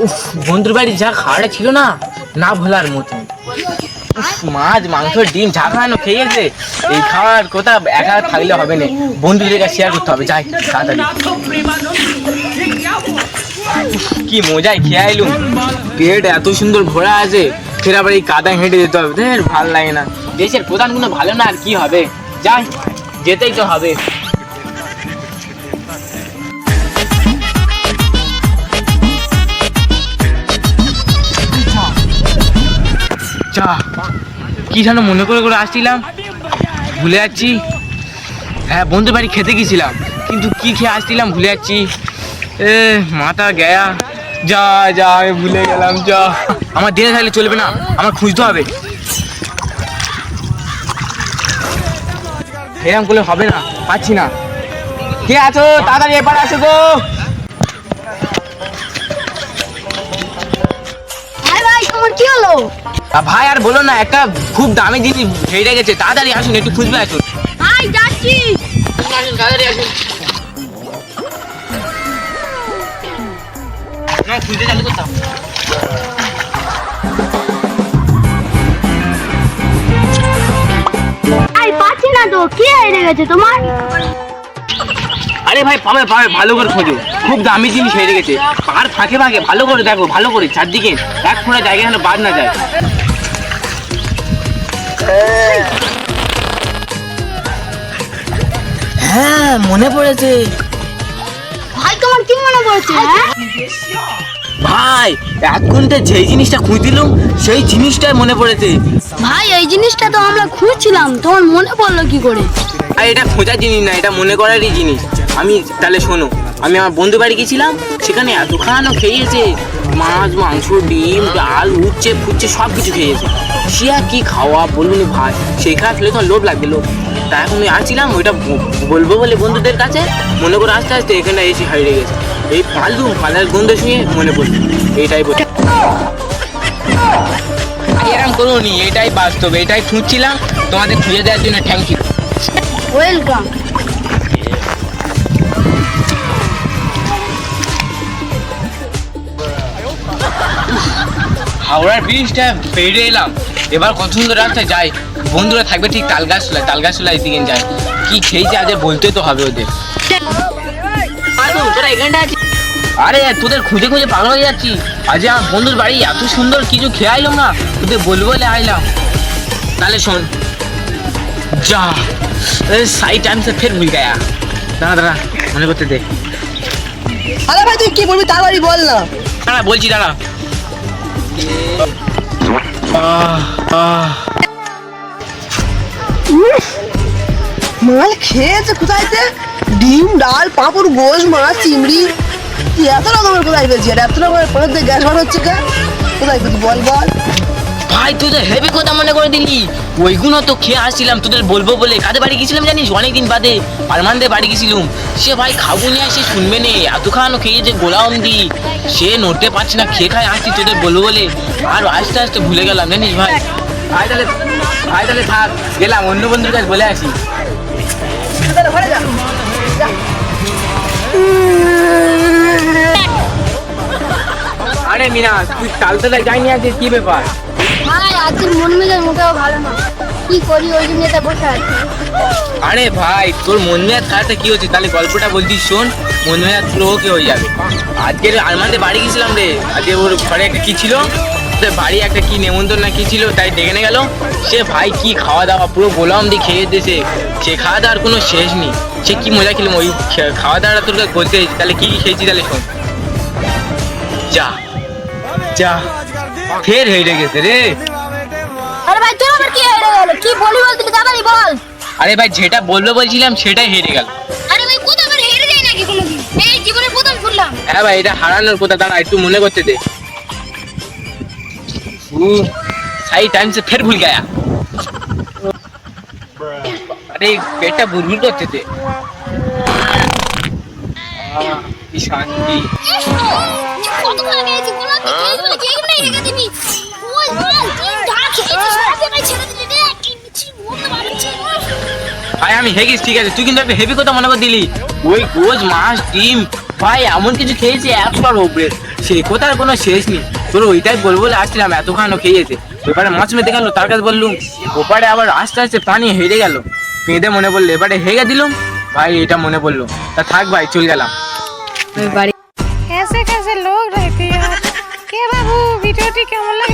উফ, বন্ধুর বাড়ি যা খাওয়াটা ছিল না, না ভোলার মতো। মাছ মাংস ডিম যা খাওয়ানো খেয়েছে, এই খাওয়ার কথা একা থাকলে হবে না, বন্ধুদের কাছে শেয়ার করতে হবে। যাই তাড়াতাড়ি। কি মজায় খেয়ে আইলুম, পেট এত সুন্দর ভরা আছে, ফের আবার এই কাদা হেঁটে যেতে হবে। ভালো লাগে না, দেশের প্রধান কোনো ভালো না, আর কি হবে, যাই যেতেই তো হবে। চা কি যেন মনে করে করে আসছিলাম, ভুলে যাচ্ছি। হ্যাঁ, বন্ধুর বাড়ি খেতে গেছিলাম, কিন্তু কি খেয়ে আসছিলাম ভুলে যাচ্ছি। মাথা গেয়া, যা যা আমি ভুলে গেলাম। যা, আমার দিনে থাকলে চলবে না, আমার খুঁজতে হবে। এরকম করলে হবে না, পাচ্ছি না। কে আছো, তাড়াতাড়ি এবার আসো গো। কি হলো ভাই আর বলো না, একটা খুব দামি জিনিস হেরে গেছে, তাড়াতাড়ি আসুন, একটু খুঁজবে আসুন। যাচ্ছি, আসুন তাড়াতাড়ি আসুন। না, খুঁজতে চালু করতাম। পাচ্ছি না তো, কি হেরে গেছে তোমার? আরে ভাই, পাবে পাবে, ভালো করে খোঁজো, খুব দামি জিনিস হেরে গেছে। আর ফাঁকে ফাঁকে ভালো করে দেখো, ভালো করে চারদিকে এক ফোঁটা জায়গা যেন বাদ না যায়। হ্যাঁ, মনে পড়েছে। ভাই তোমার কি মনে পড়ছে? ভাই, এতক্ষণতে যেই জিনিসটা খুঁজছিলাম সেই জিনিসটাই মনে পড়েছে। ভাই, এই জিনিসটা তো আমরা খুঁজছিলাম, তোমার মনে পড়লো কি করে? আর এটা খোঁজার জিনিস না, এটা মনে করারই জিনিস। আমি তাহলে শোনো, আমি আমার বন্ধু বাড়ি গেছিলাম, সেখানে এত খাওয়ানো খেয়েছে, মাছ মাংস ডিম ডাল উচ্ছে ফুচ্ছে সব কিছু খেয়েছে। সে আর কি খাওয়া বলুন ভাই, সেখানে ফেলে তো লোভ লাগবে, লোভ। তা এখন আমি আসছিলাম ওইটা বলবো বলে বন্ধুদের কাছে, মনে করে আস্তে আস্তে এখানে এসে হারিয়ে গেছে। এই পালার গন্ধ শুয়ে মনে পড়লো, এইটাই বলি। এরকম করুনি, এটাই বাস্তব, এটাই খুঁজছিলাম, তোমাদের খুঁজে দেওয়ার জন্য থ্যাংক ইউ। ওয়েলকাম। হাওড়ার ব্রিজটা পেরিয়ে এলাম, এবার কত সুন্দর রাস্তায় যাই। বন্ধুরা থাকবে ঠিক তালগাছতলায় দিকে যায়। কি খেয়েছে আজ বলতে তো হবে ওদের। তোরা এখানটা আছিস? আরে তোদের খুঁজে খুঁজে পাগল হয়ে যাচ্ছি। আজ আমার বন্ধুর বাড়ি এত সুন্দর কিছু খেয়ে আইলাম না, তোদের বলবো বলে আইলাম। তাহলে শোন, যা সাই টাইম সে ফের ভুল গয়া। দাঁড়া মনে করতে দে। আরে ভাই, তুই কি বলবি তাড়াতাড়ি বল না। দাঁড়া বলছি, দাঁড়া। মাল খেয়েছে কোথায়তে? ডিম ডাল পাঁপড় গোশ মাছ চিংড়ি, তুই এত রকমের কোথায় পেয়েছি? এত রকমের পরে গ্যাস বার হচ্ছে কে? কোথায় পেয়েছি বল বল। ভাই, তুই তো হেভি কথা মনে করে দিলি। ওইগুলো তো খেয়ে আসছিলাম তোদের বলবো বলে। কাদের বাড়ি গেছিলাম জানিস? অনেকদিন বাদে পারমানদের বাড়ি গেছিলাম। সে ভাই খাবো নিয়ে সে শুনবে নে, এত খাওয়ানো খেয়েছে গোলাম দি, সে নড়তে পারছি না, খেয়ে খায় আসছি তোদের বলবো বলে, আর আস্তে আস্তে ভুলে গেলাম জানিস ভাই। ভাই তাহলে থাক, গেলাম, অন্য বন্ধুর কাছে বলে আসি। আরে মিনা, তুই তালতলায় যাইনি আজকে, কি ব্যাপার? ভাই, আজকের মন মেজাজ মোটেও ভালো না, কি করি ওই জন্য এটা বসে আছি। আরে ভাই, তোর মন মেজাজ খারাপটা কি হচ্ছে? তাহলে গল্পটা বলছিস শোন, মন মেজাজ পুরো ওকে হয়ে যাবে। আজকের আরমানদের বাড়ি গেছিলাম রে, আজকে ওর ঘরে একটা কি ছিল, বাড়ি একটা কি নেমন্তন্ন না কি ছিল, তাই ডেকে নিয়ে গেল। সে ভাই কি খাওয়া দাওয়া, পুরো গোলাম দিয়ে খেয়ে দিয়েছে। সে খাওয়া দাওয়ার কোনো শেষ নেই। সে কি মজা খেলাম, ওই খাওয়া দাওয়াটা তোর কাছে বলতে। তাহলে কি খেয়েছি তাহলে শোন। যা যা, ফের হেরে গেছে রে। আরে ভাই, তোর আবার কি হেরে গেল? কি বলি বলছিলি তাড়াতাড়ি বল। আরে ভাই, যেটা বলবো বলছিলাম সেটাই হেরে গেল। আরে ভাই, কোথাও হেরে যায় নাকি কোনোদিন? এই জীবনে প্রথম শুনলাম। হ্যাঁ ভাই, এটা হারানোর কথা, দাঁড়া একটু মনে করতে দে। सही टाइम से फिर भूल गया। अरे बेटा बुलबुल करते थे। की शांति। আমি হেগিস, ঠিক আছে, তুই কিন্তু একটা হেভি কথা মনে করে দিলি। ওই গোজ মাছ ডিম ভাই এমন কিছু খেয়েছি 100টার উপরে, সেই কোথার কোনো শেষ নেই। তোর ওইটাই বলবো বলে আসছিলাম, এতখানো খেয়েছে। এবারে মাছ মেতে গেল, তার কাছে বললুম, ওপারে আবার আস্তে আস্তে পানি হেরে গেল, পেঁদে মনে পড়লো, এবারে হেগে দিলুম ভাই, এটা মনে পড়লো। তা থাক ভাই, চল গেলাম। कैसे कैसे लोग रहते हैं यार। के बाबू वीडियोटी केमन लगे